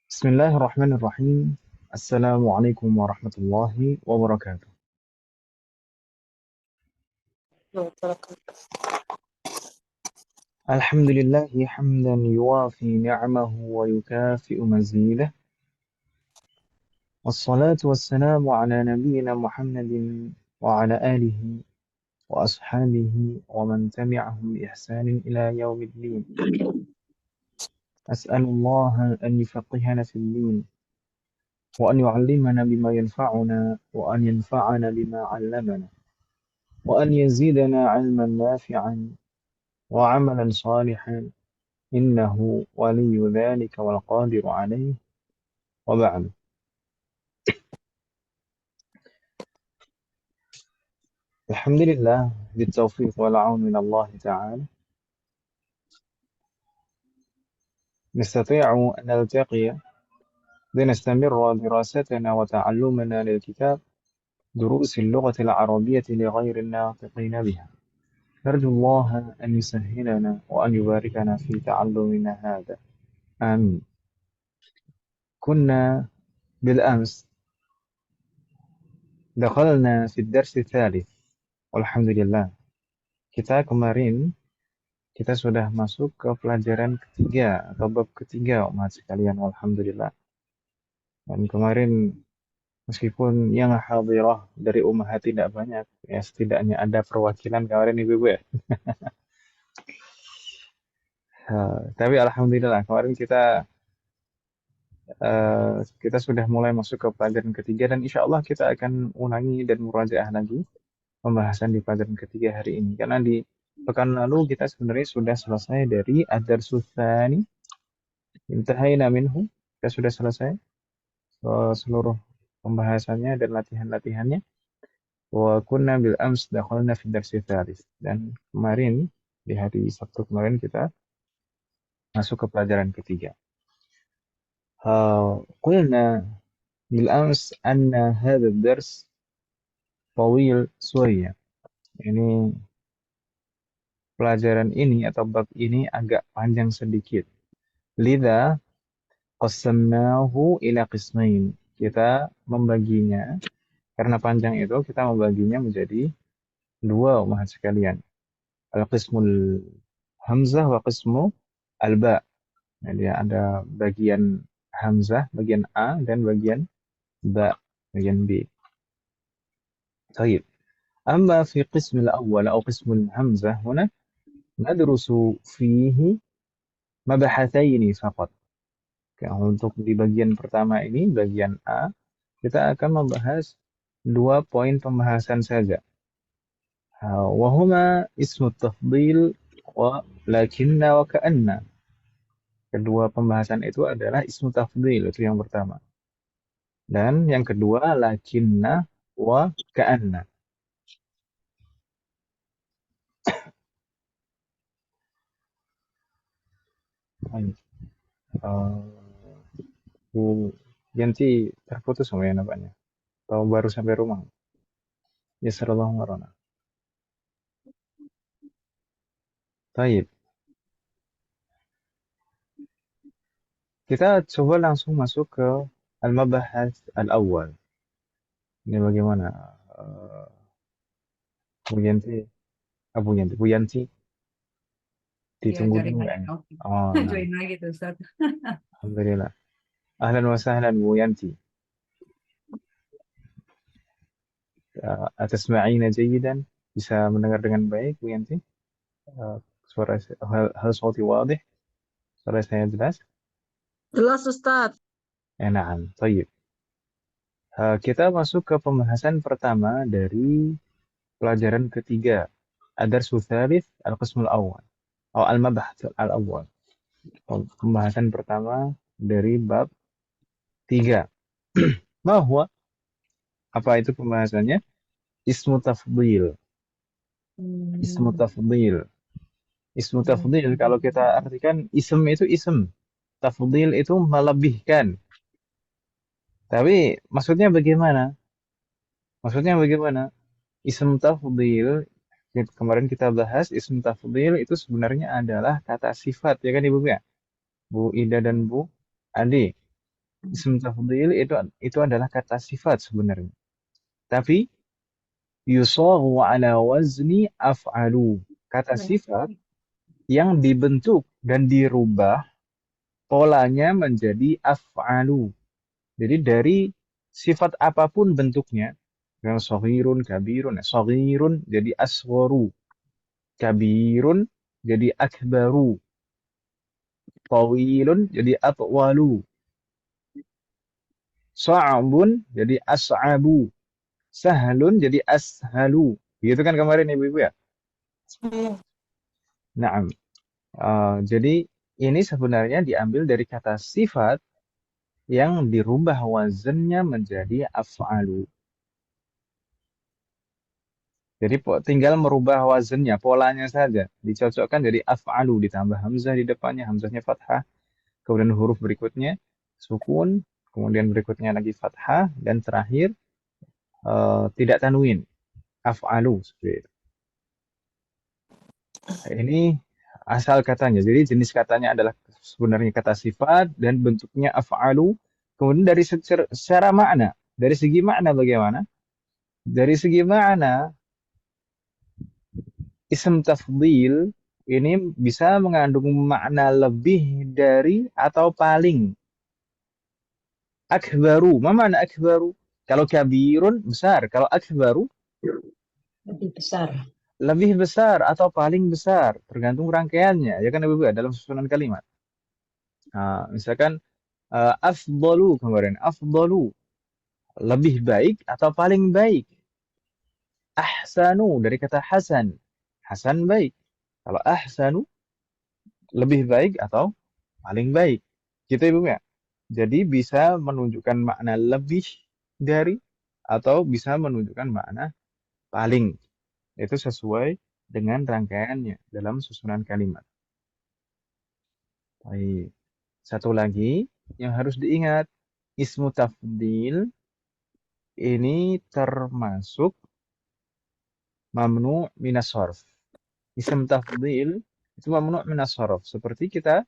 بسم الله الرحمن الرحيم. السلام عليكم ورحمة الله وبركاته. وبركاته. الحمد لله حمدا يوافي نعمه ويكافئ مزيده، والصلاة والسلام على نبينا محمد وعلى آله وأصحابه ومن تبعهم بإحسان إلى يوم الدين. أسأل الله أن يفقهنا في الدين، وأن يعلمنا بما ينفعنا، وأن ينفعنا بما علمنا، وأن يزيدنا علما نافعا وعملا صالحا، إنه ولي ذلك والقادر عليه. وبعد، الحمد لله بالتوفيق والعون من الله تعالى نستطيع أن نلتقي لنستمر دراستنا وتعلمنا للكتاب دروس اللغة العربية لغير الناطقين بها. نرجو الله أن يسهلنا وأن يباركنا في تعلمنا هذا، آمين. كنا بالأمس دخلنا في الدرس الثالث، والحمد لله. Kita kemarin sudah masuk ke pelajaran ketiga atau bab ketiga, umat sekalian, alhamdulillah. Dan kemarin meskipun yang hadirah dari ummahat tidak banyak, ya setidaknya ada perwakilan kemarin ibu-ibu ya. Tapi alhamdulillah kemarin kita sudah mulai masuk ke pelajaran ketiga, dan insya Allah kita akan ulangi dan murajaah lagi pembahasan di pelajaran ketiga hari ini. Karena di pekan lalu kita sebenarnya sudah selesai dari ad-darsus tsani, intahayna minhu, kita sudah selesai seluruh pembahasannya dan latihan-latihannya. Wa kunna bil ams dakhalna fi darsi tsalits. Dan kemarin di hari Sabtu kemarin kita masuk ke pelajaran ketiga. Qulna bil ams anna hadha ad-dars tawil suwaya. Ini pelajaran ini atau bab ini agak panjang sedikit. Lidha qassamnahu ila qismain. Kita membaginya, karena panjang itu kita membaginya menjadi dua, umat sekalian. Al-qismul hamzah wa qismu al-ba. Jadi ada bagian hamzah, bagian A, dan bagian ba, bagian B. طيب. أما في قسم الأول أو قسم الهمزة هنا ندرس فيه مبحثين فقط. Untuk di bagian pertama ini, bagian A, kita akan membahas dua poin pembahasan saja. Wahuma ismu tafdil wa lakinna wa ka'anna. Kedua pembahasan itu adalah ismu tafdil, itu yang pertama. Dan yang kedua lakinna wa ka'anna. Bu Yanti terputus sama ya nampaknya. Atau baru sampai rumah? Ya sallallahu marana. Baik. Kita coba langsung masuk ke al-mabahas al-awwal. Ini bagaimana? Eh, Bu Yanti, Bu Yanti, Ya, ditunggu garing dulu lagi. nggak ya? Oke. Oh, nah, Join lagi tuh, Ustaz. alhamdulillah. Ahlan wa sahlan Bu Yanti. Atasma'ina jayidan, bisa mendengar dengan baik Bu Yanti? Eh, suara hal sauti wadih, suara saya jelas? Jelas, Ustaz. Na'am, baik. Kita masuk ke pembahasan pertama dari pelajaran ketiga. Ad-darsu tsalits al-qismul awal atau al-mabahats al-awwal. Pembahasan pertama dari bab 3. Bahwa apa itu pembahasannya? Ismu tafdhil. Ismu Hmm. tafdhil. Ismu tafdhil kalau kita artikan ism itu ism. Tafdhil itu melebihkan. Tapi maksudnya bagaimana? Maksudnya bagaimana? Ism tafdhil, kemarin kita bahas ism tafdhil itu sebenarnya adalah kata sifat, ya kan Ibu ya? Bu Ida dan Bu Adi. Ism tafdhil itu adalah kata sifat sebenarnya. Tapi yusaghu ala wazni af'alu. Kata sifat yang dibentuk dan dirubah polanya menjadi af'alu. Jadi dari sifat apapun bentuknya, yang shaghirun, kabirun, shaghirun jadi asgharu, kabirun jadi akbaru, tawilun jadi atwalu, sa'bun jadi as'abu, sahlun jadi ashalu. Gitu kan kemarin Ibu-ibu ya? Iya. Naam. Jadi ini sebenarnya diambil dari kata sifat yang dirubah wazannya menjadi af'alu. Jadi tinggal merubah wazannya, polanya saja. Dicocokkan jadi af'alu, ditambah hamzah di depannya, hamzahnya fathah. Kemudian huruf berikutnya sukun, kemudian berikutnya lagi fathah, dan terakhir tidak tanwin, af'alu. Seperti itu. Ini asal katanya. Jadi jenis katanya adalah sebenarnya kata sifat dan bentuknya af'alu. Kemudian dari secara makna, dari segi makna bagaimana? Dari segi makna, ism tafdhil ini bisa mengandung makna lebih dari atau paling. Akbaru, apa makna akbaru? Kalau kabirun besar, kalau akbaru Lebih besar. lebih besar atau paling besar, tergantung rangkaiannya. Ya kan Ibu dalam susunan kalimat. Nah, misalkan afdalu kemarin, afdalu lebih baik atau paling baik. Ahsanu dari kata hasan, hasan baik. Kalau ahsanu lebih baik atau paling baik. Gitu Ibu ya. Jadi bisa menunjukkan makna lebih dari atau bisa menunjukkan makna paling. Itu sesuai dengan rangkaiannya dalam susunan kalimat. Baik. Satu lagi yang harus diingat, ismu tafdil ini termasuk mamnu minas sorf. Ism tafdil itu mamnu minas sorf. Seperti kita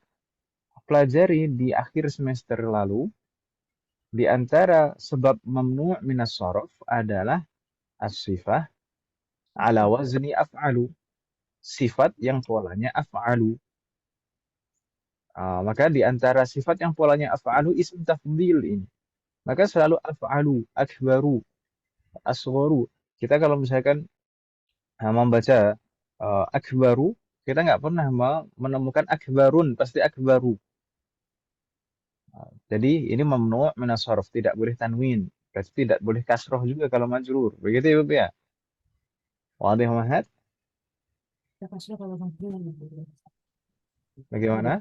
pelajari di akhir semester lalu, di antara sebab mamnu minas sorf adalah as-sifah ala wazni af'alu. Sifat yang polanya af'alu. Maka di antara sifat yang polanya af'alu ism tafdil ini. Maka selalu af'alu, akbaru, asgharu. Kita kalau misalkan membaca akbaru, kita nggak pernah menemukan akbarun, pasti akbaru. Jadi ini mamnu' minas sarf, tidak boleh tanwin. Berarti tidak boleh kasroh juga kalau majrur. Begitu ya, Ibu ya? Wadih Mahat? Kita kasih kalau mungkin. Bagaimana?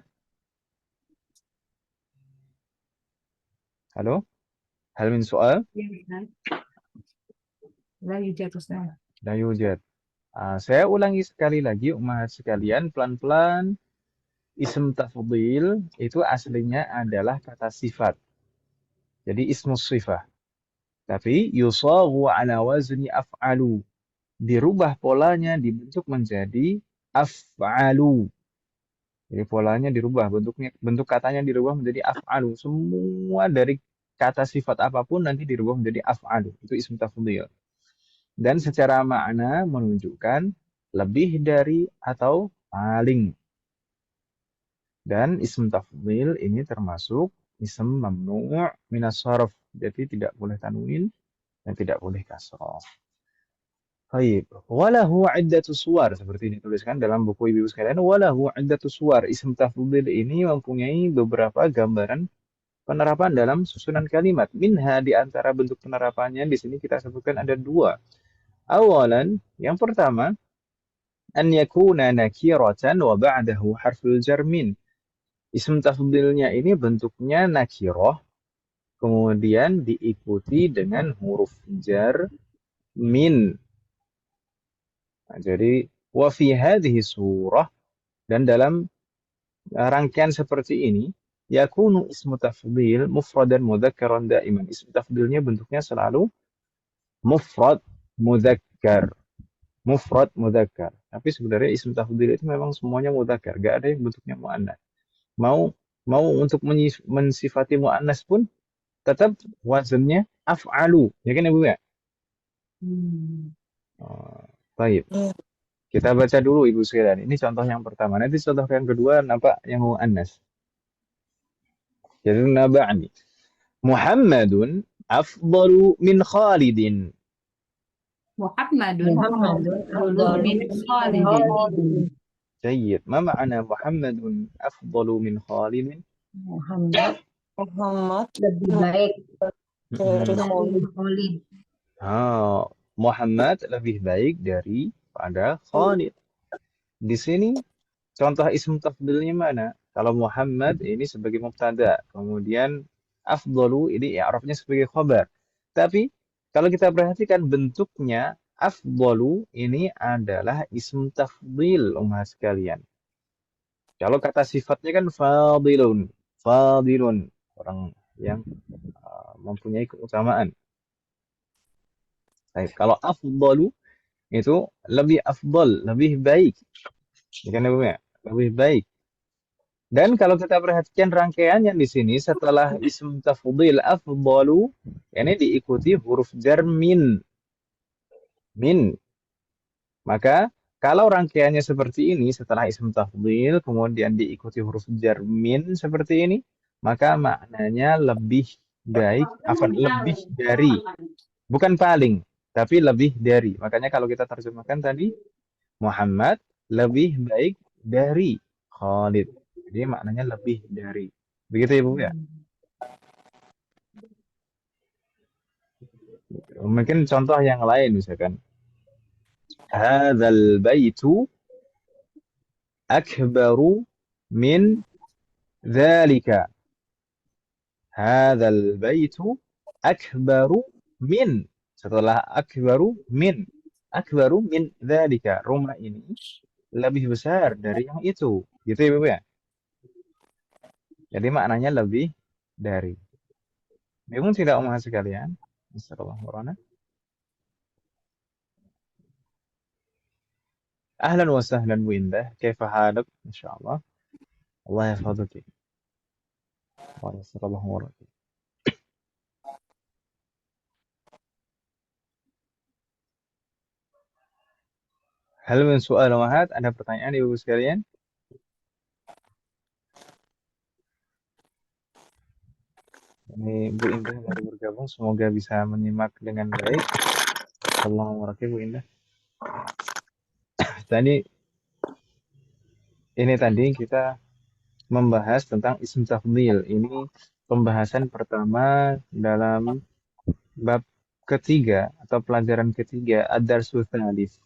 Halo? Hal min soal? La yujad Ustaz. La yujad. Saya ulangi sekali lagi, umat sekalian, pelan-pelan. Ism tafdil itu aslinya adalah kata sifat. Jadi ismus sifah. Tapi yusaghu ala wazni af'alu. Dirubah polanya, dibentuk menjadi af'alu. Jadi polanya dirubah, bentuk katanya dirubah menjadi af'alu. Semua dari kata sifat apapun nanti dirubah menjadi af'alu. Itu ism tafdil. Dan secara makna menunjukkan lebih dari atau paling. Dan ism tafdil ini termasuk ism mamnu' minas sarf. Jadi tidak boleh tanwin dan tidak boleh kasrah. Baik, walahu iddatu suwar seperti ini tuliskan dalam buku ibu sekalian. Walahu iddatu suwar. Ism tafdil ini mempunyai beberapa gambaran penerapan dalam susunan kalimat. Minha di antara bentuk penerapannya di sini kita sebutkan ada dua. Awalan, yang pertama, an yakuna nakiratan wa ba'dahu harful jar min. Ism tafdilnya ini bentuknya nakirah, kemudian diikuti dengan huruf jar min. Nah, jadi wa fi hadhihi surah, dan dalam rangkaian seperti ini yakunu ismu tafdil mufradan mudzakkaran daiman. Ism tafdilnya bentuknya selalu mufrad mudzakkar. Mufrad mudzakkar. Tapi sebenarnya ism tafdil itu memang semuanya mudzakkar, gak ada yang bentuknya muannas. Mau untuk mensifati muannas pun tetap wazannya af'alu. Ya kan Ibu ya? Hmm. Oh, baik. Kita baca dulu Ibu sekalian. Ini contoh yang pertama. Nanti contoh yang kedua nampak yang muannas. Jadi naba'ni. Muhammadun afdalu min Khalidin. Muhammadun محمد dulu أفضل min من Khalidin. خالد. جيد. ما معنى محمد أفضل من خالد؟ محمد Muhammad lebih baik dari Mm-mm. Khalid. Khalid. Muhammad lebih baik daripada Khalid. Di sini contoh ism tafdilnya mana? Kalau Muhammad ini sebagai mubtada, kemudian afdalu ini i'rabnya sebagai khabar. Tapi kalau kita perhatikan bentuknya afdalu ini adalah ism tafdil umat sekalian. Kalau kata sifatnya kan fadilun, fadilun, orang yang mempunyai keutamaan. Baik, kalau afdalu itu lebih afdal, lebih baik. Ya kan Ibu ya? Lebih baik. Dan kalau kita perhatikan rangkaiannya di sini setelah ism tafdil afdalu ini diikuti huruf jar min. Min. Maka kalau rangkaiannya seperti ini setelah ism tafdil kemudian diikuti huruf jar min seperti ini, maka maknanya lebih baik, lebih dari, bukan paling, tapi lebih dari. Makanya kalau kita terjemahkan tadi Muhammad lebih baik dari Khalid. Jadi maknanya lebih dari. Begitu Ibu ya? Mungkin contoh yang lain misalkan. Hadzal baitu akbaru min dzalika. Hadzal baitu akbaru min. Setelah akbaru min. Akbaru min dzalika. Rumah ini lebih besar dari yang itu. Gitu ya Ibu ya? Jadi maknanya lebih dari. Bingung tidak umat sekalian? Bismillahirrahmanirrahim. أهلا وسهلا بإنده كيف حالك إن شاء الله الله يحفظك ويسر الله أمورك هل من سؤال وهات ada pertanyaan Ibu sekalian ini Bu Indah baru bergabung semoga bisa menyimak dengan baik Allahumma Bu Indah tadi ini tadi kita membahas tentang ism tafdhil ini pembahasan pertama dalam bab ketiga atau pelajaran ketiga ad-darsul tsalits.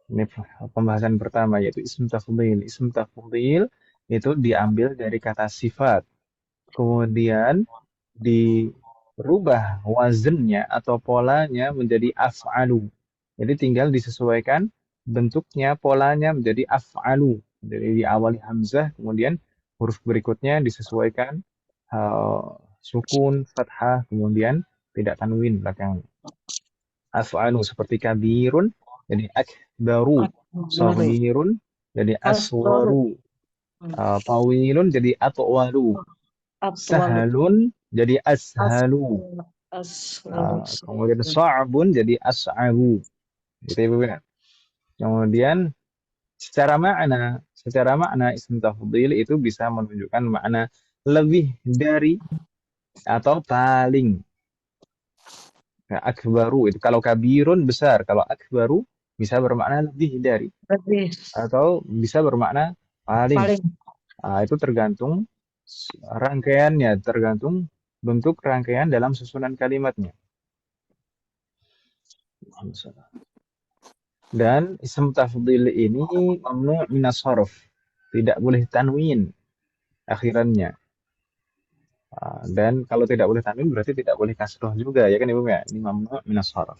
Ini pembahasan pertama yaitu ism tafdhil. Ism tafdhil itu diambil dari kata sifat. Kemudian dirubah wazennya atau polanya menjadi af'alu. Jadi tinggal disesuaikan bentuknya, polanya menjadi af'alu. Jadi diawali hamzah, kemudian huruf berikutnya disesuaikan sukun, fathah, kemudian tidak tanwin belakangnya. Af'alu seperti kabirun jadi akbaru, saghirun jadi asgharu, tawilun jadi atwalu, sahalun jadi ashalu, kemudian sa'bun jadi as'abu. Gitu Ibu benar. Kemudian secara makna ism tafdhil itu bisa menunjukkan makna lebih dari atau paling. Nah, akbaru itu kalau kabirun besar, kalau akbaru bisa bermakna lebih dari atau bisa bermakna paling. Nah, itu tergantung rangkaiannya, tergantung bentuk rangkaian dalam susunan kalimatnya. Dan ism tafdhil ini mamnu' minas sharf. Tidak boleh tanwin akhirannya. Dan kalau tidak boleh tanwin berarti tidak boleh kasroh juga ya kan Ibu ya. Ini mamnu' minas sharf.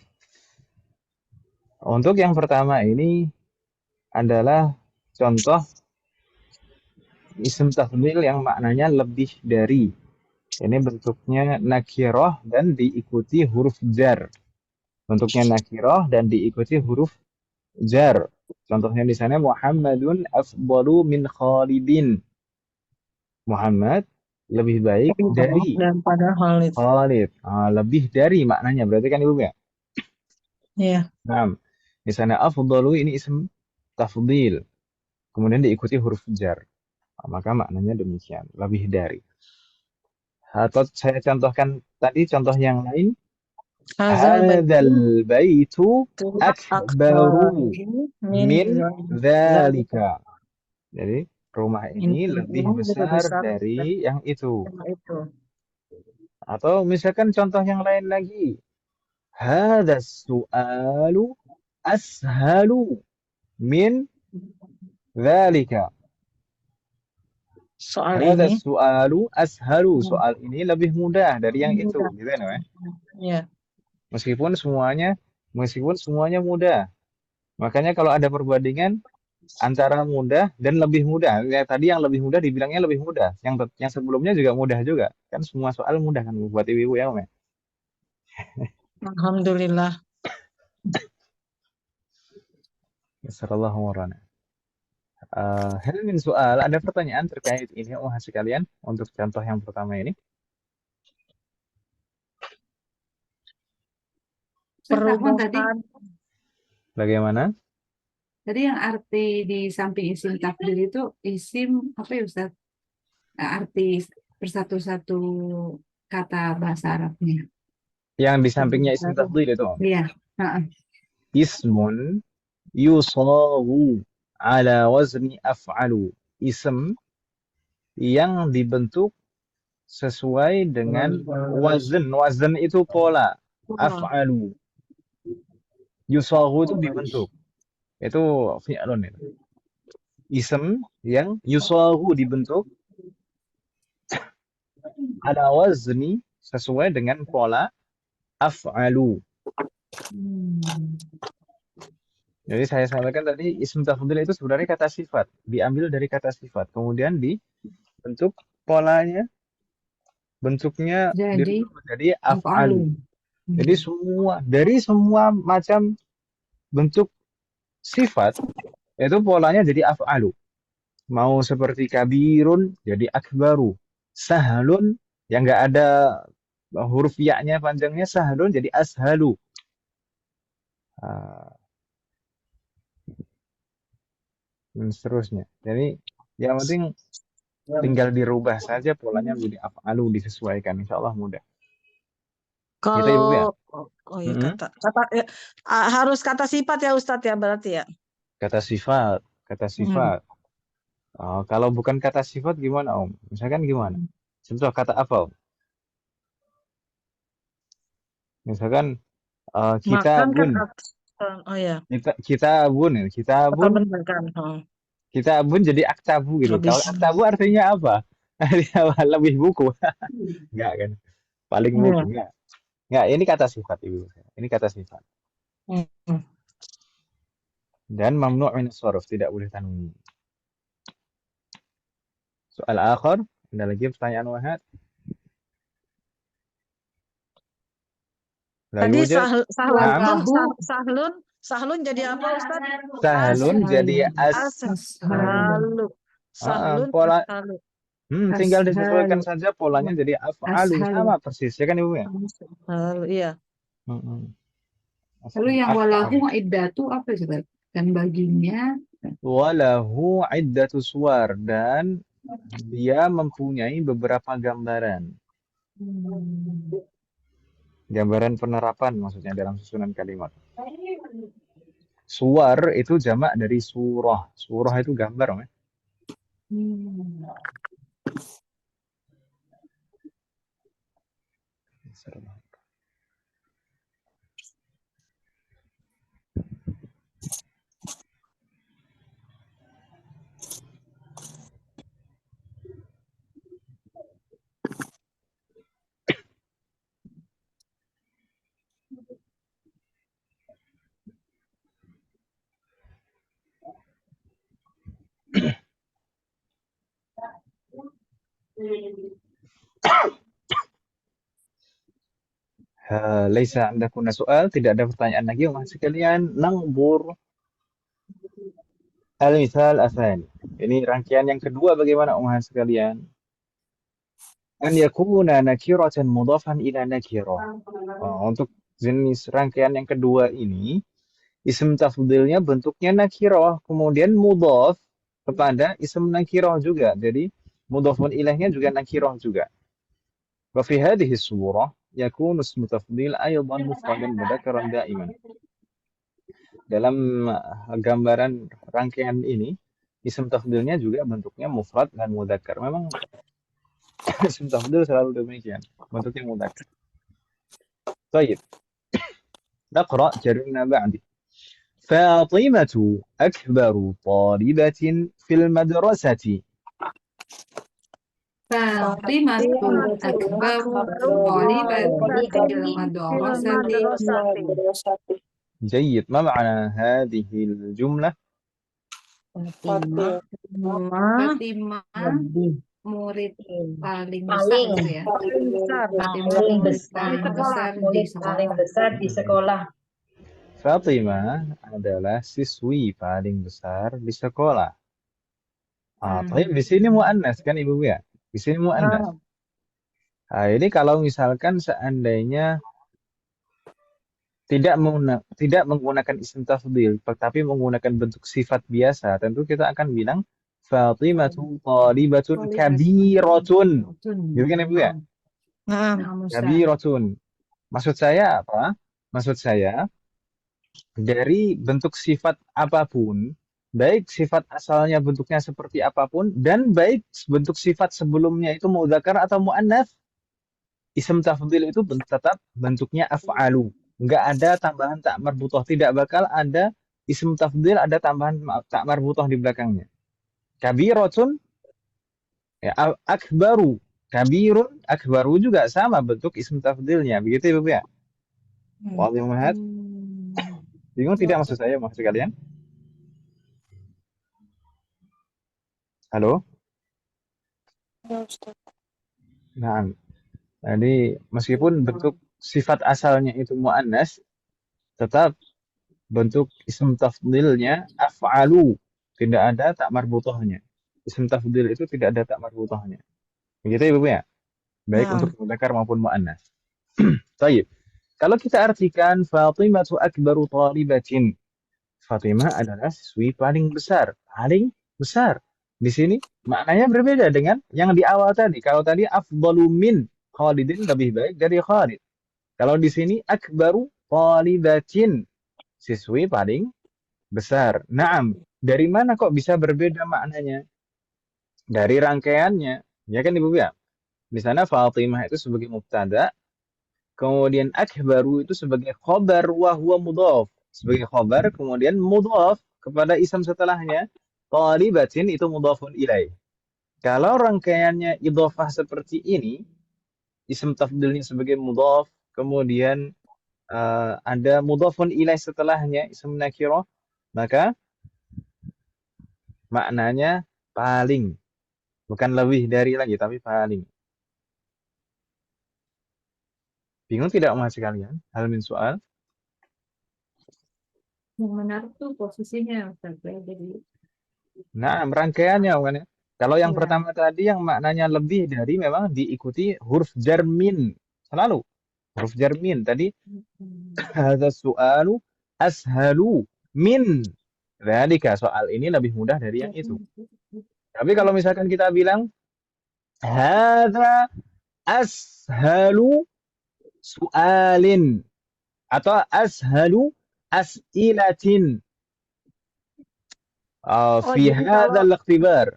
Untuk yang pertama ini adalah contoh ism tafdhil yang maknanya lebih dari. Ini bentuknya nakirah dan diikuti huruf jar. Bentuknya nakirah dan diikuti huruf jar. Contohnya di sana Muhammadun afdalu min Khalidin. Muhammad lebih baik dari daripada Khalid. Khalid. Lebih dari maknanya berarti kan Ibu ya? Iya. Nah, di sana afdalu ini isim tafdil. Kemudian diikuti huruf jar. Maka maknanya demikian, lebih dari. Atau saya contohkan tadi contoh yang lain. Hazal Hadzal baitu baitu akbaru akbaru min min zalika. dzalika. Jadi rumah ini lebih Ini lebih besar besar dari yang itu. dari itu. Atau misalkan contoh yang lain lagi. Hadzal su'alu ashalu min dzalika. Soal Hadzal ini, su'alu ashalu. Soal ini lebih mudah dari yang itu, mudah. gitu kan ya? Ya. Meskipun semuanya mudah. Makanya kalau ada perbandingan antara mudah dan lebih mudah. Ya, tadi yang lebih mudah dibilangnya lebih mudah. Yang sebelumnya juga mudah juga. Kan semua soal mudah kan buat ibu-ibu ya, Om ya? Alhamdulillah. Sallallahu warana. Hal min soal, ada pertanyaan terkait ini, sekalian, untuk contoh yang pertama ini. Ustaz Rahman tadi, Perubahan Bagaimana? tadi yang arti di samping isim takdir itu isim apa ya Ustaz? Arti bersatu-satu kata bahasa Arabnya. Yang di sampingnya isim tafdhil itu. Iya. Heeh. Ismun yusawu ala wazni af'alu. Ism yang dibentuk sesuai dengan wazn. Wazn itu pola. Af'alu. Yusawu itu dibentuk. Itu fi'lun itu. Ism yang yusawu dibentuk ala wazni sesuai dengan pola af'alu. Jadi saya sampaikan tadi ism tafdhil itu sebenarnya kata sifat, diambil dari kata sifat, kemudian dibentuk polanya, bentuknya Jadi dirubah menjadi af'alu. af'alu. Jadi dari semua macam bentuk sifat itu polanya jadi af'alu. Mau seperti kabirun jadi akbaru, sahlun yang enggak ada huruf ya-nya panjangnya sahlun jadi ashalu. Dan seterusnya. Jadi yang penting tinggal dirubah saja polanya menjadi af'alu, disesuaikan. Insya Allah mudah. Gitu Ibu ya? kalau ya kata harus kata sifat ya Ustadz ya berarti ya. Kata sifat. Kalau bukan kata sifat gimana Om? Misalkan gimana? Contoh kata apa Om? Misalkan kita Makan bun. oh ya. Kita bun. Benar kan. Kita bun jadi aktabu gitu. Kalau aktabu artinya apa? Lebih buku. Enggak kan? Paling buku enggak. Enggak, ini kata sifat Ibu. Ini kata sifat. Dan mamnu' min as-sarf, tidak boleh tanwin. Soal akhir, ada lagi pertanyaan Wahad? Tadi sahlun jadi apa Ustaz? Sahlun jadi ashalu. Sahlun pola ashalu. Tinggal disesuaikan saja polanya jadi af'alu sama persis ya kan Ibu ya? Iya. Lalu yang walahu iddatu apa Ustaz? Dan baginya walahu iddatu suwar dan dia mempunyai beberapa gambaran. Gambaran penerapan maksudnya dalam susunan kalimat. Suwar itu jamak dari surah. Surah itu gambar, ya. Laisa andakunna soal, tidak ada pertanyaan lagi Mas sekalian. Nangbur al-misal asani. Ini rangkaian yang kedua bagaimana Mas sekalian? an yakuna nakiratan mudhafan ila nakirah. Untuk jenis rangkaian yang kedua ini, isim tafdilnya bentuknya nakirah, kemudian mudhaf kepada isim nakirah juga. Jadi mudhafun ilaihnya juga nakirah juga. Wa fi hadhihi surah yakunu ismu tafdil aydan mufradan mudhakkaran daiman. Dalam gambaran rangkaian ini, isim tafdilnya juga bentuknya mufrad dan mudzakkar. Memang isim tafdil selalu demikian, bentuknya mudzakkar. Baik, نقرأ جرنا بعد. فاطمة أكبر طالبة في المدرسة. Fatimatu akbaru thalibatil madrasati. جيد. ما معنى هذه الجملة؟ Fatimah Fatimah lebih murid paling paling besar ya. Paling besar. Fatimah paling murid besar paling besar di murid paling sekolah. besar di sekolah. Fatimah adalah siswi paling besar di sekolah. Tapi di sini muannas kan Ibu ya? Di sini muannas. Nah, ini kalau misalkan seandainya tidak menggunakan isim tafdil, tapi menggunakan bentuk sifat biasa, tentu kita akan bilang Fatimatu talibatun kabiratun. Gitu kan Ibu ya? Kabiratun. Maksud saya apa? Maksud saya dari bentuk sifat apapun, baik sifat asalnya bentuknya seperti apapun, dan baik bentuk sifat sebelumnya itu mudzakkar atau muannats, isim tafdil itu tetap bentuknya af'alu. Nggak ada tambahan tak marbutoh. Tidak bakal ada isim tafdil ada tambahan tak marbutoh di belakangnya. Kabiratun, ya, akbaru. Kabirun, akbaru juga sama bentuk isim tafdilnya. Begitu Ibu ya? Wadih muhad. Bingung tidak maksud saya, maksud kalian? Halo? Nah, jadi meskipun bentuk sifat asalnya itu muannas, tetap bentuk isim tafdilnya af'alu, tidak ada tak marbutohnya. Isim tafdil itu tidak ada tak marbutohnya. Begitu ya, Ibu ya? Baik untuk mudzakkar maupun muannas. Baik. Kalau kita artikan Fatimatu akbaru talibatin. Fatimah adalah siswi paling besar, paling besar. Di sini maknanya berbeda dengan yang di awal tadi. Kalau tadi afdalu min Khalidin lebih baik dari Khalid. Kalau di sini akbaru talibatin, siswi paling besar. Naam, dari mana kok bisa berbeda maknanya? Dari rangkaiannya. Ya kan Ibu ya? Di sana Fatimah itu sebagai mubtada, kemudian akbaru itu sebagai khobar wa huwa mudhaf. Sebagai khobar, kemudian mudhaf kepada ism setelahnya. Talibatin itu mudhafun ilaih. Kalau rangkaiannya idhofah seperti ini, ism tafdilnya sebagai mudhaf, kemudian ada mudhafun ilaih setelahnya, ism nakirah, maka maknanya paling. Bukan lebih dari lagi, tapi paling. Bingung tidak mas sekalian? Hal min soal? Yang menarik tuh posisinya Ustaz ya. Jadi Nah, rangkaiannya bukan ya? Kalau yang ya. pertama tadi yang maknanya lebih dari memang diikuti huruf jarmin. Selalu. Huruf jarmin. Tadi hadza su'alu ashalu min dzalika. Soal ini lebih mudah dari yang itu. Tapi kalau misalkan kita bilang hadza ashalu su'alin atau ashalu as'ilatin fi Jadi hadzal ikhtibar.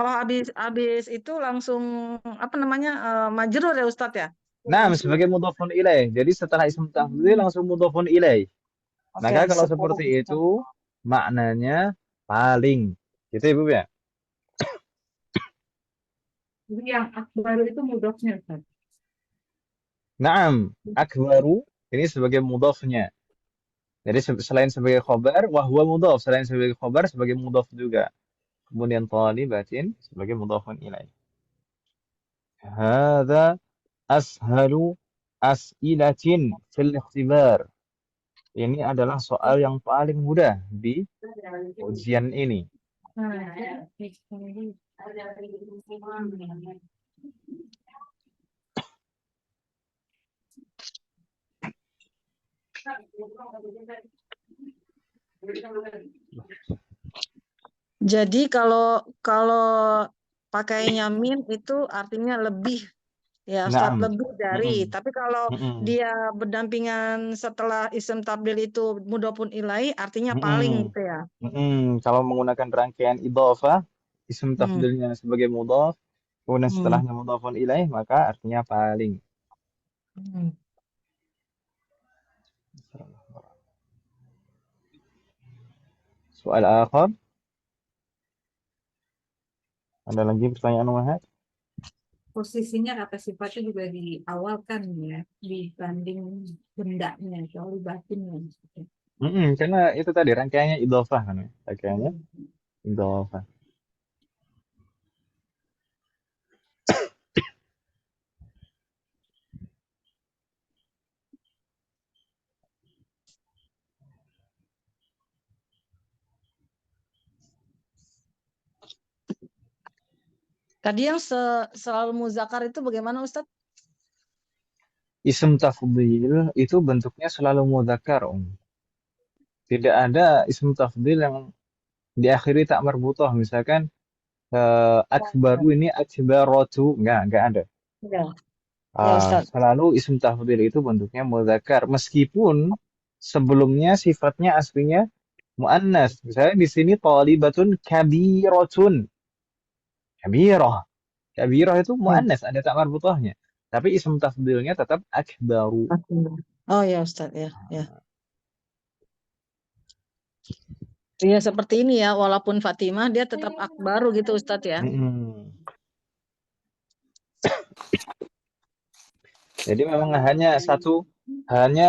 kalau habis itu langsung apa namanya majrur ya Ustadz ya? Nah, sebagai mudhafun ilaih. Jadi setelah ism tafdhil langsung mudhafun ilaih. Maka kalau seperti itu maknanya paling. Gitu Ibu ya? Jadi yang akbaru itu mudhafnya Ustaz. Naam, akbaru ini sebagai mudhafnya. Jadi selain sebagai khobar, wahwa mudhaf. Selain sebagai khobar, sebagai mudhaf juga. Kemudian talibatin sebagai mudhafun ilaih. Hadza ashalu as'ilatin fil ikhtibar. Ini adalah soal yang paling mudah di ujian ini. Jadi kalau kalau pakainya min itu artinya lebih ya Ustadz, Naam. lebih dari. Mm-mm. Tapi kalau Mm-mm. dia berdampingan setelah isim tabdil itu mudhofun ilaih artinya paling Mm-mm. gitu ya. Mm-mm. Kalau menggunakan rangkaian idhofah, isim Hmm. tafdilnya sebagai mudhaf, kemudian Hmm. setelahnya mudhafun ilaih, maka artinya paling. Hmm. Soal akhir, ada lagi pertanyaan Wahid? Posisinya kata sifatnya juga di awal kan ya, dibanding bendanya, kalau di batinnya. Mm-mm. Karena itu tadi rangkaiannya idhofah kan ya? Rangkaiannya idhofah. Tadi yang selalu muzakkar itu bagaimana Ustadz? Isim tafdil itu bentuknya selalu mudzakkar, Tidak ada isim tafdil yang diakhiri tak marbutoh. Misalkan akbaru ini akbaratu, enggak ada. Ya, ya Ustadz. Selalu isim tafdil itu bentuknya mudzakkar meskipun sebelumnya sifatnya aslinya muannas. Misalnya di sini thalibatun kabiratun. Kabirah. Kabirah itu Hmm. muannas, ada tak marbutohnya. Tapi isim tafdilnya tetap akbaru. Oh ya Ustadz ya, ya. Ya seperti ini ya, walaupun Fatimah dia tetap akbaru gitu Ustadz ya. Mm-mm. Jadi memang hanya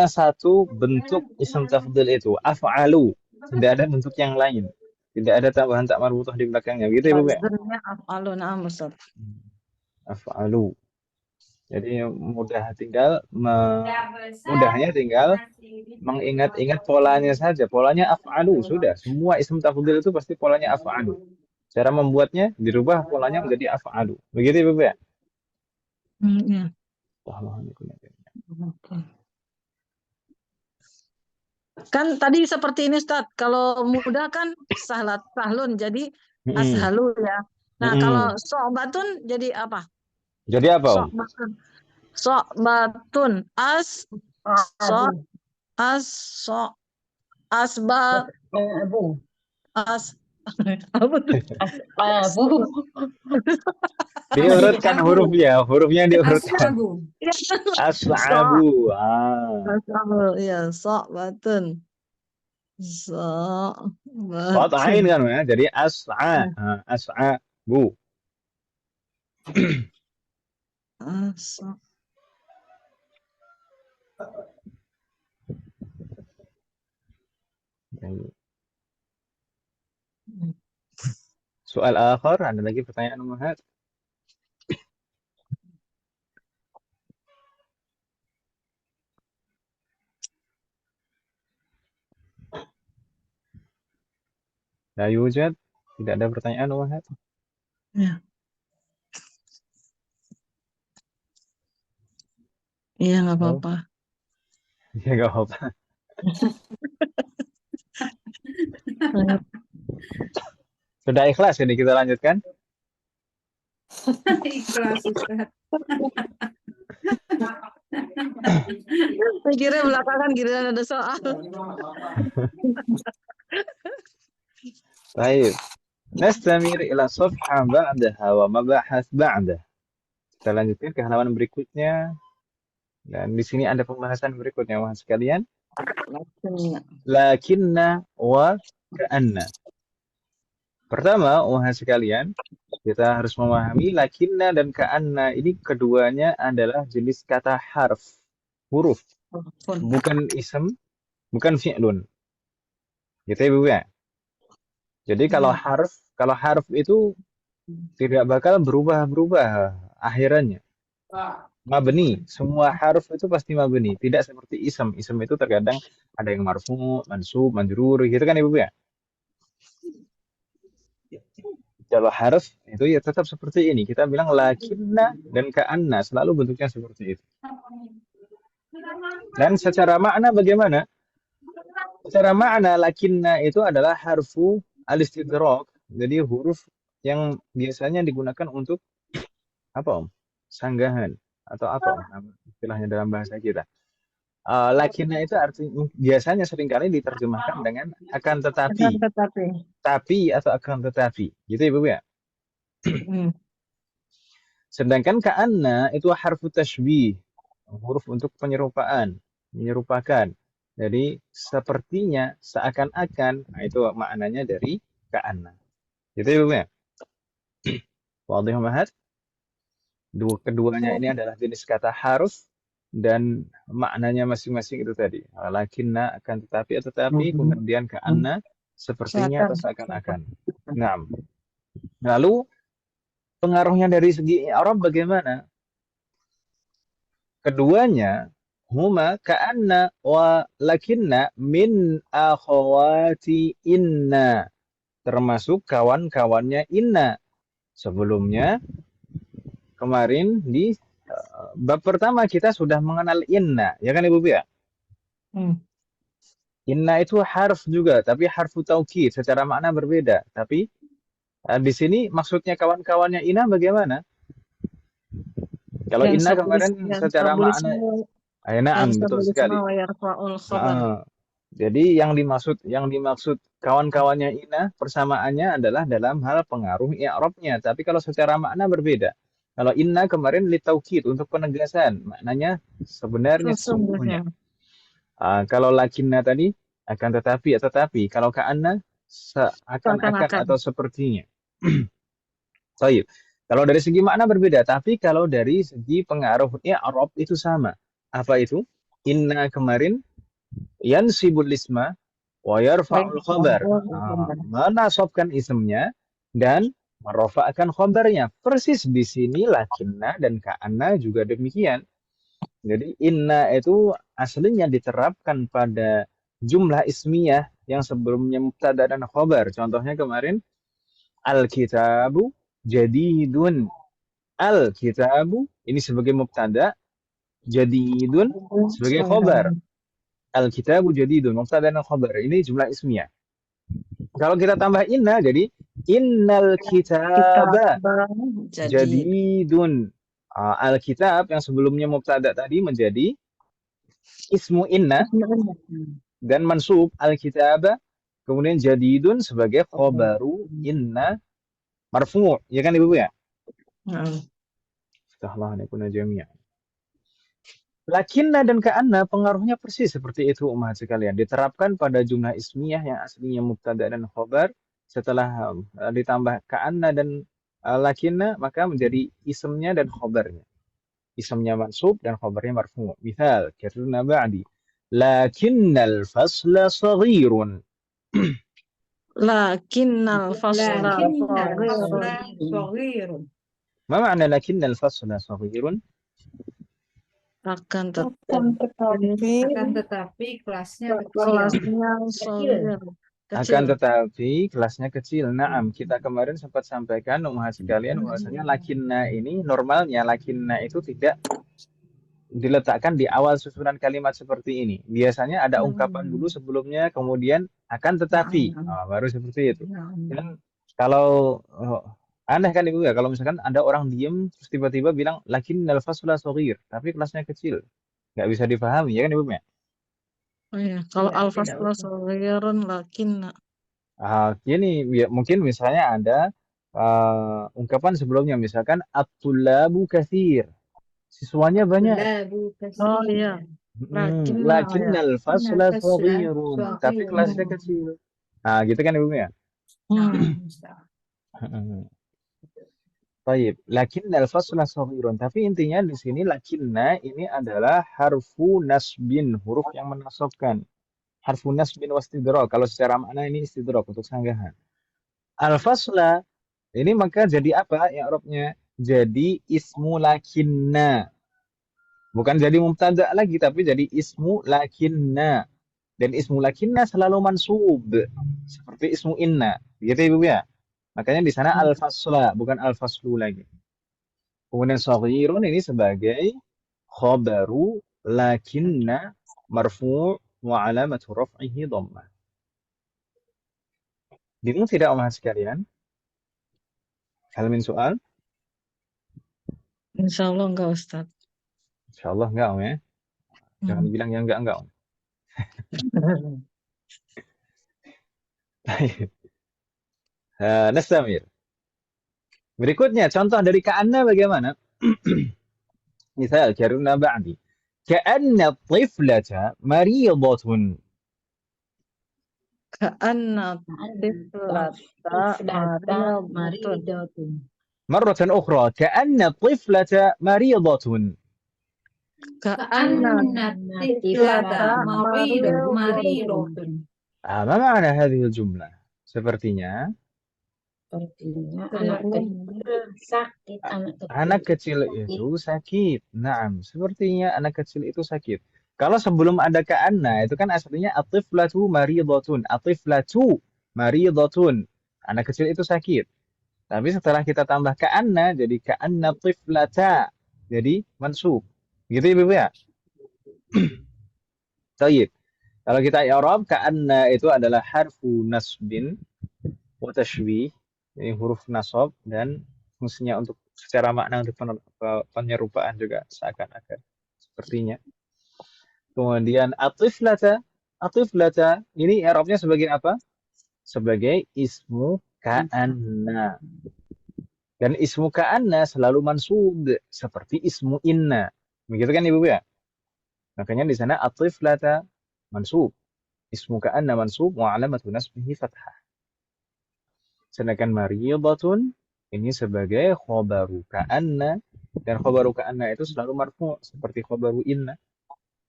satu bentuk isim tafdil itu, af'alu. Tidak ada bentuk yang lain. Tidak ada tambahan tak marbutoh di belakangnya. Gitu ya, Bu? Wazirnya af'alun am Ustadz. Af'alu. Jadi mudahnya tinggal mengingat-ingat polanya saja. Polanya af'alu sudah. Semua isim tafdil itu pasti polanya af'alu. Cara membuatnya dirubah polanya menjadi af'alu. Begitu ya, Bu? Ya. Oke. Kan tadi seperti ini Ustadz, kalau mudah kan sahlun jadi Mm-mm. ashalu ya. Nah, kalau Mm-mm. so'batun jadi apa? Jadi apa, Om? So'batun. So'batun. So, so, asbat, Abu. as, apa tuh? Abu. Diurutkan hurufnya. Hurufnya diurutkan. Ashabu. As'abu. Ashabu, ya, so'batun. Qad ain So'batun. kan ya. Jadi as'abu. Asa- Soal akhir, ada lagi pertanyaan Muhammad? La yujad. Tidak ada pertanyaan Muhammad? Ya, iya nggak Oh, apa-apa. ya nggak apa-apa. Sudah ikhlas ini kita lanjutkan. Ikhlas Ustaz. Pikirnya belakangan giliran ada soal. Baik. Nastamir ila safha ba'daha wa mabahas ba'dah. Kita lanjutkan ke halaman berikutnya. Dan di sini ada pembahasan berikutnya, Wahai sekalian. Lakinna wa ka'anna. Pertama, wahai sekalian, kita harus memahami lakinna dan ka'anna ini keduanya adalah jenis kata huruf, bukan ism, bukan fi'lun. Gitu ya, Bu ya. Jadi kalau harf itu tidak bakal berubah-berubah akhirannya. Mabni, semua harf itu pasti mabni, tidak seperti ism. Ism itu terkadang ada yang marfu, mansub, majrur, gitu kan Ibu ya. Kalau harf itu ya tetap seperti ini. Kita bilang lakinna dan ka'anna selalu bentuknya seperti itu. Dan secara makna bagaimana? Secara makna lakinna itu adalah harfu al-istidrak. Jadi huruf yang biasanya digunakan untuk apa Om? Sanggahan atau apa Om? Istilahnya dalam bahasa kita. Lakinna itu artinya biasanya seringkali diterjemahkan dengan akan Akan tetapi, tetapi. tapi atau akan tetapi. Gitu Ibu ya. Hmm. Sedangkan ka'anna itu harfu tashbih, huruf untuk penyerupaan, menyerupakan. Jadi sepertinya, seakan-akan, nah, itu maknanya dari ka'anna. Gitu ya, Bu ya? Wadih Mahat? Keduanya ini adalah jenis kata haruf dan maknanya masing-masing itu tadi. Lakinna akan tetapi atau tetapi, kemudian ka'anna sepertinya atau seakan-akan. Nah, lalu pengaruhnya dari segi i'rab bagaimana? Keduanya huma ka'anna wa lakinna min akhawati inna, termasuk kawan-kawannya inna. Sebelumnya kemarin di bab pertama kita sudah mengenal inna, ya kan Ibu ya? Hmm. Inna itu harf juga, tapi harfu taukid, secara makna berbeda. Tapi di sini maksudnya kawan-kawannya inna bagaimana? Kalau inna kemarin secara makna, na'am, betul sekali. Jadi yang dimaksud kawan-kawannya inna persamaannya adalah dalam hal pengaruh i'rabnya. Tapi kalau secara makna berbeda. Kalau inna kemarin litaukid untuk penegasan, maknanya sebenarnya sesungguhnya. Kalau lakinna tadi akan tetapi atau tetapi. Kalau ka'anna seakan-akan atau sepertinya. Baik. Kalau dari segi makna berbeda, tapi kalau dari segi pengaruh i'rab itu sama. Apa itu? Inna kemarin yansibul isma wa yarfa'ul khabar. Menasabkan ismnya dan merofakkan khabarnya. Persis di sini lakinna dan ka'anna juga demikian. Jadi inna itu aslinya diterapkan pada jumlah ismiyah yang sebelumnya mubtada dan khabar. Contohnya kemarin al-kitabu jadidun. Al-kitabu ini sebagai mubtada, jadidun sebagai khabar. Al-kitabu jadidun, mubtada dan khabar. Ini jumlah ismiyah. Kalau kita tambah inna jadi innal kitaba jadidun. Al-kitab yang sebelumnya mubtada tadi menjadi ismu inna dan mansub al-kitaba, kemudian jadidun sebagai khabaru inna marfu', ya kan Ibu ya? Astagfirullah alaikum jami'an. Lakinna dan ka'anna pengaruhnya persis seperti itu umat sekalian. Diterapkan pada jumlah ismiyah yang aslinya mubtada dan khabar. Setelah ditambah ka'anna dan lakinna maka menjadi ismnya dan khabarnya. Ismnya mansub dan khabarnya marfu'. Misal, kirna ba'di. Lakinnal fasla saghirun. Lakinnal fasla saghirun. Ma ma'na lakinnal fasla saghirun? Akan tetapi kelasnya kecil. Akan tetapi kelasnya kecil. Naam, kita kemarin sempat sampaikan umat sekalian bahwasanya lakinna ini normalnya lakinna itu tidak diletakkan di awal susunan kalimat seperti ini. Biasanya ada ungkapan dulu sebelumnya, kemudian akan tetapi. Baru seperti itu. Dan kalau aneh kan Ibu ya, kalau misalkan ada orang diem terus tiba-tiba bilang lakinnal fasla shaghir, tapi kelasnya kecil. Nggak bisa dipahami, ya kan Ibu ya? Oh iya, kalau al-fasla shaghirun lakinna. Gini, mungkin misalnya ada ungkapan sebelumnya, misalkan at-tullabu katsir. Siswanya banyak. Oh iya. Lakinnal fasla shaghirun, tapi kelasnya kecil. Gitu kan Ibu ya? Baik, lakinnal fasla shaghirun. Tapi intinya di sini lakinna ini adalah harfu nasbin, huruf yang menasabkan. Harfu nasbin wastidrak. Kalau secara makna ini istidrak untuk sanggahan. Al-fasla ini maka jadi apa i'rabnya? Jadi ismu lakinna. Bukan jadi mubtada lagi tapi jadi ismu lakinna. Dan ismu lakinna selalu mansub seperti ismu inna. Gitu Ibu ya? Makanya di sana al-fasla bukan al-faslu lagi. Kemudian shaghirun ini sebagai khabaru lakinna marfu' وعلامة رفعه ضمة. Bingung tidak umat sekalian? Hal min soal? Insya Allah enggak Ustaz. Insyaallah enggak Om ya. Jangan bilang yang enggak Om. Baik. Nastamir. Berikutnya contoh dari ka'anna bagaimana? Misal karuna ba'di. Ka'anna tiflata maridatun. Ka'anna tiflata maridatun. maridatun. مرة أخرى كأن الطفلة مريضة. Ka'anna tiflata maridatun. ما معنى هذه الجملة؟ Sepertinya Artinya anak kecil sakit, anak kecil itu sakit. Naam, sepertinya anak kecil itu sakit. Kalau sebelum ada ka'anna itu kan aslinya atiflatu maridatun. Atiflatu maridatun. Anak kecil itu sakit. Tapi setelah kita tambah ka'anna jadi ka'anna tiflata. Jadi mansub. Gitu ya, Ibu ya? Baik. Kalau kita i'rab ka'anna itu adalah harfu nasbin wa tashbih. Ini huruf nasab dan fungsinya untuk secara makna untuk penyerupaan juga seakan-akan sepertinya. Kemudian atiflata ini i'rabnya sebagai apa? Sebagai ismu ka'anna. Dan ismu ka'anna selalu mansub seperti ismu inna. Begitu kan Ibu ya? Makanya di sana atiflata mansub. Ismu ka'anna mansub wa alamatu nasbihi fathah. Sedangkan maridatun ini sebagai khobaru ka'anna, dan khobaru ka'anna itu selalu marfu' seperti khobaru inna.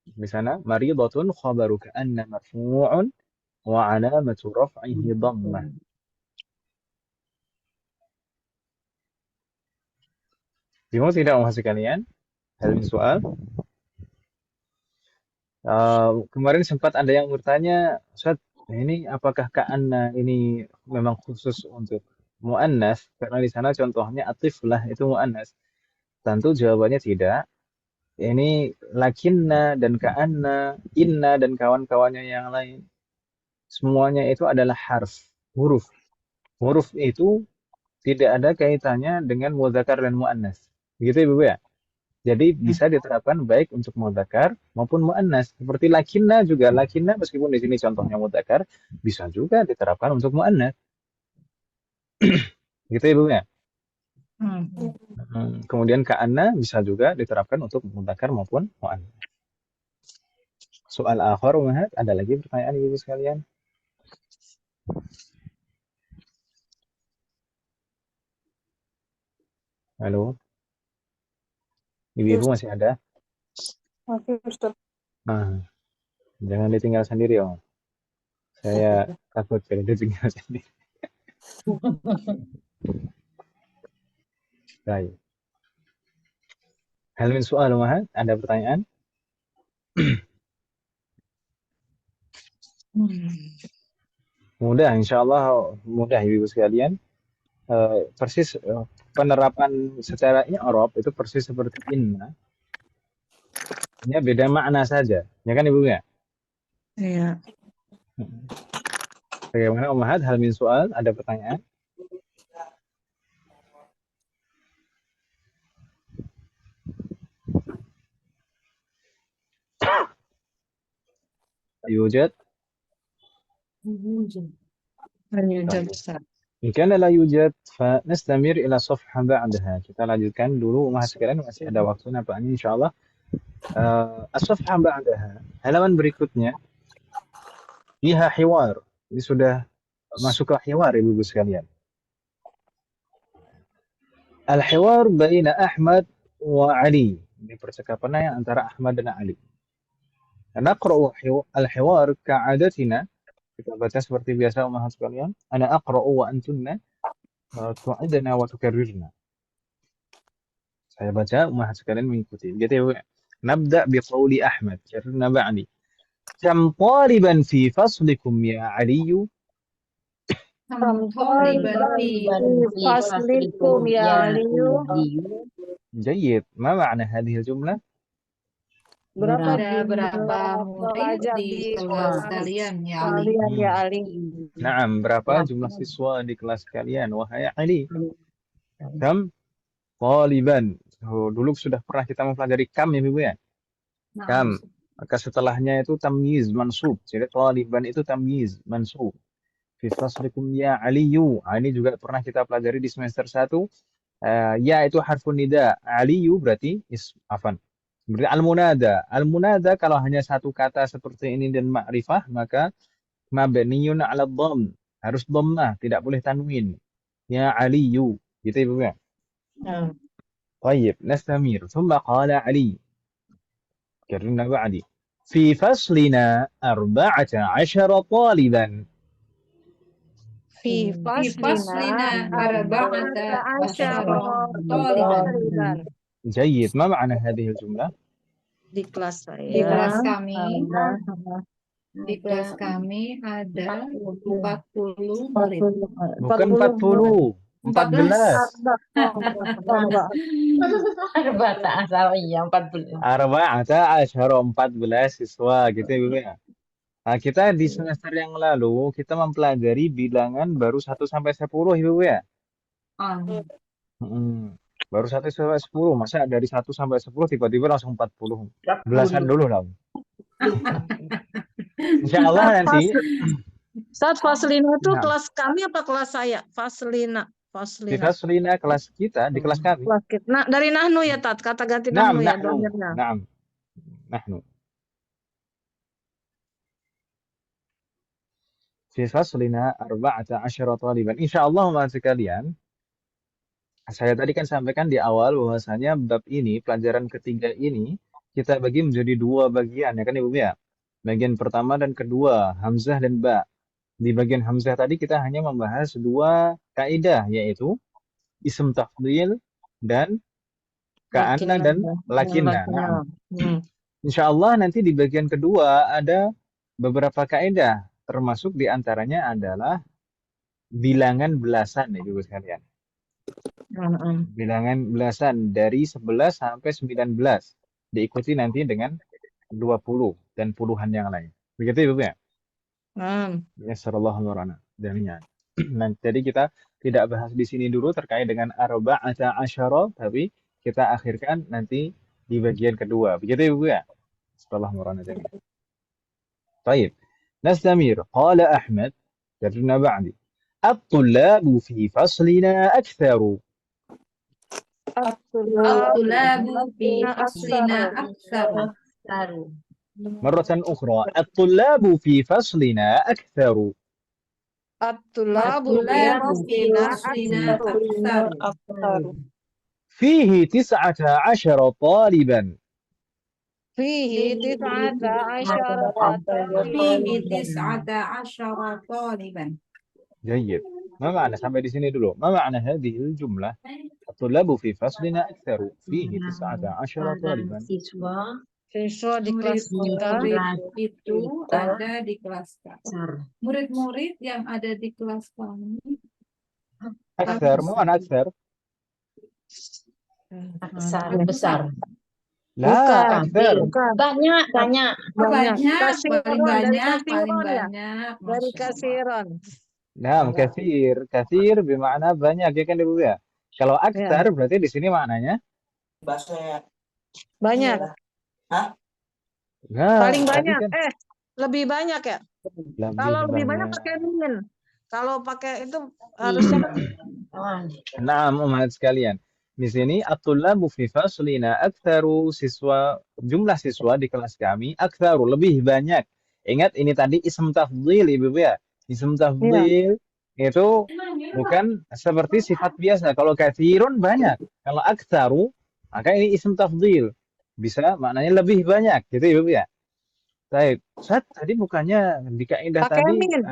Di sana maridatun khobaru ka'anna marfu'un wa alamatu raf'ihi dhammah. Bingung tidak maksud kalian? Hal min soal? Kemarin sempat ada yang bertanya, Ustaz, ini apakah ka'anna ini memang khusus untuk mu'annas? Karena di sana contohnya atiflah itu mu'annas. Tentu jawabannya tidak. Ini lakinna dan ka'anna, inna dan kawan-kawannya yang lain. Semuanya itu adalah huruf. Huruf itu tidak ada kaitannya dengan muzakkar dan mu'annas. Begitu Ibu ya? Jadi bisa diterapkan baik untuk mudzakkar maupun muannas. Seperti lakinna juga, lakinna meskipun di sini contohnya mudzakkar, bisa juga diterapkan untuk muannas. Gitu Ibu ya. Kemudian ka'anna bisa juga diterapkan untuk mudzakkar maupun muannas. Soal akhir Umahat, ada lagi pertanyaan Ibu sekalian? Halo. Ibu masih ada? Oke, Ustaz. Nah, jangan ditinggal sendiri, Om. Saya takut kalau ditinggal sendiri. Baik. Hal min soal, Umahat, ada pertanyaan? Mudah, insya Allah mudah Ibu sekalian. Persis penerapan secara i'rab itu persis seperti inna. Hanya beda makna saja. Ya kan Ibu ya? Iya. Bagaimana Ummahat? Hal min soal, ada pertanyaan? Yujad? Lanjut, Ustaz. In kana la yujad, fa nastamir ila safha ba'daha. Kita lanjutkan dulu Ummahat sekalian, masih ada waktu nampaknya insyaallah. As-safha ba'daha. Halaman berikutnya. Fiha hiwar. Ini sudah masuk ke hiwar Ibu sekalian. Al-hiwar baina Ahmad wa Ali. Ini percakapan yang antara Ahmad dan Ali. Naqra'u al-hiwar ka'adatina. Kita baca seperti biasa Ummahat sekalian. Ana aqra'u wa antunna tu'idna wa tukarrirna. Saya baca, Ummahat sekalian mengikuti. Gitu ya. Nabda biqawli Ahmad. Karena ba'di. Kam taliban fi faslikum ya Aliyu. Kam taliban fi faslikum ya Aliyu. جيد. ما معنى هذه الجملة؟ Berapa Ada berapa jumlah murid pelajar di di kelas sekolah kalian ya, Ali? kalian ya Hmm. Ali? Naam, berapa jumlah siswa di kelas kalian? Wahai Ali, kam taliban. Oh, dulu sudah pernah kita mempelajari kam ya, Ibu ya? Nah, Kam. Maka setelahnya itu tamyiz mansub. Jadi taliban itu tamyiz mansub. Fi faslikum ya Aliyu. Ah, ini juga pernah kita pelajari di semester 1. Ya itu harfun nida. Aliyu berarti afan. Berarti al-munada. Al-munada kalau hanya satu kata seperti ini dan ma'rifah, maka mabniyun 'ala dhamm. Harus dhammah, tidak boleh tanwin. Ya Aliyu. Gitu Ibu ya. طيب نستمر ثم قال علي كررنا بعدي في فصلنا 14 طالبا Fi Di faslina arba'ata asyara taliban. taliban. جيد ما معنى هذه الجملة؟ Di kelas Di saya kelas kami, di Ada kelas kami ada 40 murid. bukan 40 14 Arba'ata asyara, iya 40. 14 siswa gitu ya Ibu ya. Nah, kita di semester yang lalu kita mempelajari bilangan baru 1 sampai 10 Ibu ya. Ah, Baru 1 sampai 10. Masa dari 1 sampai 10 tiba-tiba langsung 40. Belasan dulu lah. Insya Allah nanti. Saat Faslina itu Nah. kelas kami apa kelas saya? Faslina. Di Faslina kelas kita, di kelas kami. Kelas kita. Nah, dari Nahnu ya, Tat. Kata ganti Naam, Nahnu ya. nahnu. domirnya. Naam. Nahnu. Fi faslina 14 taliban. Insyaallah teman sekalian, saya tadi kan sampaikan di awal bahwasanya bab ini, pelajaran ketiga ini, kita bagi menjadi 2 bagian, ya kan Ibu ya? Bagian pertama dan kedua, hamzah dan ba. Di bagian hamzah tadi kita hanya membahas 2 kaidah, yaitu ism tafdhil dan ka'anna dan lakinna. Nah, insyaallah nanti di bagian kedua ada beberapa kaidah, termasuk di antaranya adalah bilangan belasan ya Ibu sekalian. Bilangan belasan dari 11 sampai 19. Diikuti nanti dengan 20 dan puluhan yang lain. Begitu Ibu ya? Ya sallallahu alaihi wasallam. Nah, jadi kita tidak bahas di sini dulu terkait dengan arba'ata asyara, tapi kita akhirkan nanti di bagian kedua. Begitu Ibu ya? Sallallahu alaihi wasallam. طيب نستمر قال أحمد كررنا بعدي الطلاب في فصلنا أكثر الطلاب في فصلنا أكثر. مرة أخرى الطلاب في فصلنا أكثر الطلاب في فصلنا أكثر. فيه 19 طالبا فيه 19 فيه 19 طالبا. جيد ما معنى sampai di sini dulu ما معنى هذه الجملة الطلاب في فصلنا أكثر فيه 19 طالبا siswa di kelas kita. Murid itu ada di kelas kami. Murid-murid yang ada di kelas kami أكثر ما معنى أكثر besar. لا أكثر Banyak. banyak, Kasiron, paling dari banyak, paling kasiron ya? banyak. Dari Masya Allah. kasiron. نعم كثير بمعنى banyak ya kan Ibu ya. Kalau aktsar berarti di sini maknanya Banyak. nah, Paling tadi banyak. kan Lebih banyak ya? Kalau lebih banyak pakai min. Kalau pakai itu harusnya Nah, umat sekalian. Di sini at-tullabu fi faslina aktsaru jumlah siswa di kelas kami aktsaru lebih banyak. Ingat ini tadi ism tafdhil Ibu ya. Ism tafdhil itu bukan seperti sifat biasa. Kalau katsirun banyak. Kalau aktsaru maka ini ism tafdhil. Bisa maknanya lebih banyak gitu Ibu ya. Baik, Ustaz tadi bukannya di kaidah pakai tadi min.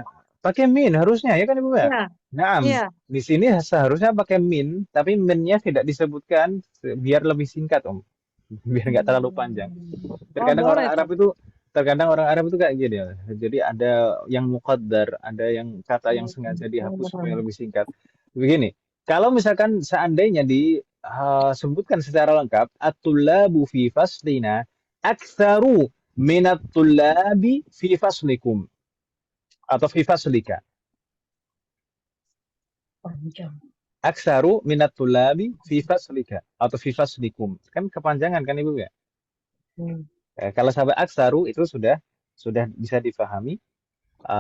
pakai min harusnya ya kan Ibu ya? Iya. Naam. Iya. Di sini seharusnya pakai min, tapi minnya tidak disebutkan biar lebih singkat Om. Biar nggak terlalu panjang. Terkadang boleh orang Arab itu kayak gini ya. Jadi ada yang muqaddar, ada yang kata yang sengaja dihapus supaya lebih singkat. Begini, kalau misalkan seandainya disebutkan secara lengkap at-tullabu fi faslina, Aktsaru minat tullabi fi faslikum atau fi faslika. Panjang. Aktsaru minat tullabi fi faslika atau fi faslikum. Kan kepanjangan kan Ibu ya? Hmm. Kalau sampai aksaru itu sudah bisa difahami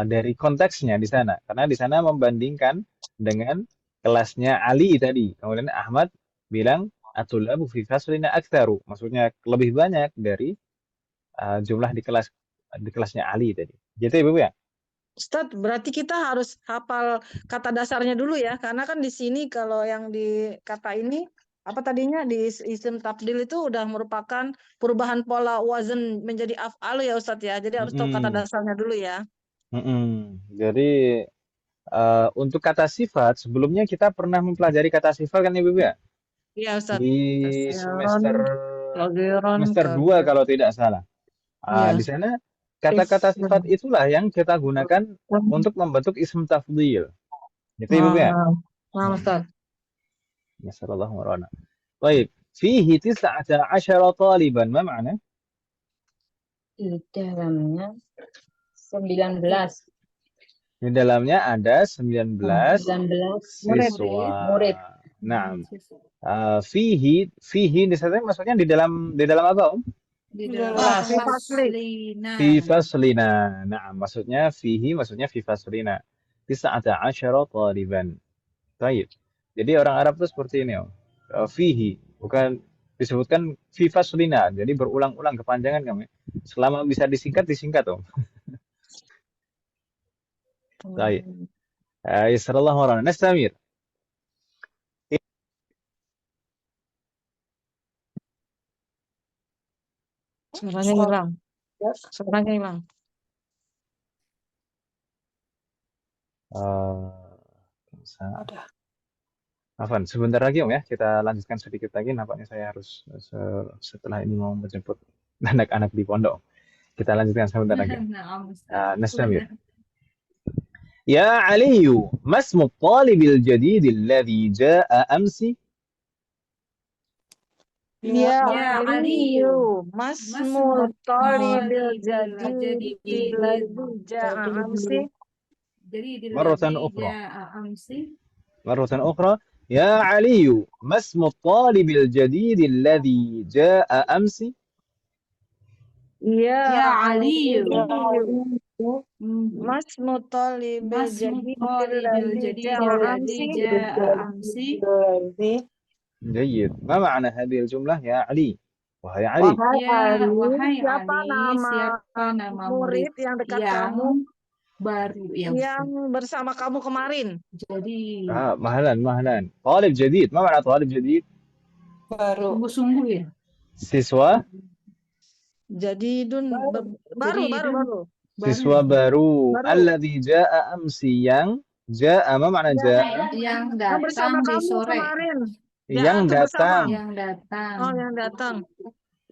dari konteksnya di sana, karena di sana membandingkan dengan kelasnya Ali tadi. Kemudian Ahmad bilang atulabu fi faslina aktsaru, maksudnya lebih banyak dari jumlah di kelasnya Ali tadi. Gitu ya, Ibu ya? Ustadz, berarti kita harus hafal kata dasarnya dulu ya, karena kan di sini kalau yang di kata ini apa tadinya di isim tafdil itu udah merupakan perubahan pola wazan menjadi af'al ya Ustadz ya. Jadi harus tahu kata Mm-mm. dasarnya dulu ya. Mm-mm. Jadi untuk kata sifat sebelumnya kita pernah mempelajari kata sifat kan Ibu ya? Iya Ustadz. Di Kasiron, semester logeron, semester 2 kalau tidak salah. iya. Di sana kata-kata sifat itulah yang kita gunakan untuk membentuk ism tafdhil. Gitu Ibu ya? Nah, Ustadz. Nasallallahu warana. Baik, fihi 19 taliban. Ma ma'na? Di dalamnya 19. Di dalamnya ada 19 siswa. Murid. Nah, fihi di sana maksudnya di dalam apa, Om? Di dalam Kelas. faslina. Fi faslina. Nah, maksudnya fi faslina. 19 taliban. Baik. Jadi orang Arab itu seperti ini, Om. Fihi, bukan disebutkan fi faslina. Jadi berulang-ulang kepanjangan kami. Selama bisa disingkat, Om. Baik. Yasrallahu warahmatullahi Nastamir. Suaranya hilang. Suaranya hilang. Afwan, sebentar lagi Om ya, kita lanjutkan sedikit lagi. Nampaknya saya harus setelah ini mau menjemput anak-anak di pondok. Kita lanjutkan sebentar lagi. Na'am, Ustaz. Nastamir. Ya Aliyu, masmu talibil jadid alladhi ja'a amsi? Ya Ya Aliyu, masmul talibil jadi jadi ja'a amsi. jadi Marratan ukhra. amsi. مرة أخرى يا علي ما اسم الطالب الجديد الذي جاء أمس؟ Ya Aliyu. masmul talibil jadi ja'a amsi. جيد. ما معنى هذه الجملة يا علي؟ وهي علي. Wahai siapa Ali, nama siapa nama murid yang dekat kamu baru yang bersama kamu kemarin? Jadi مهلا. طالب جديد. ما معنى طالب جديد؟ sungguh-sungguh ya. Siswa. Jadi baru. Siswa baru. Alladhi ja'a amsi, yang ja'a. Ma makna ja'a? Yang bersama datang di kamu sore. kemarin. Yang datang. Yang datang. Oh, yang datang.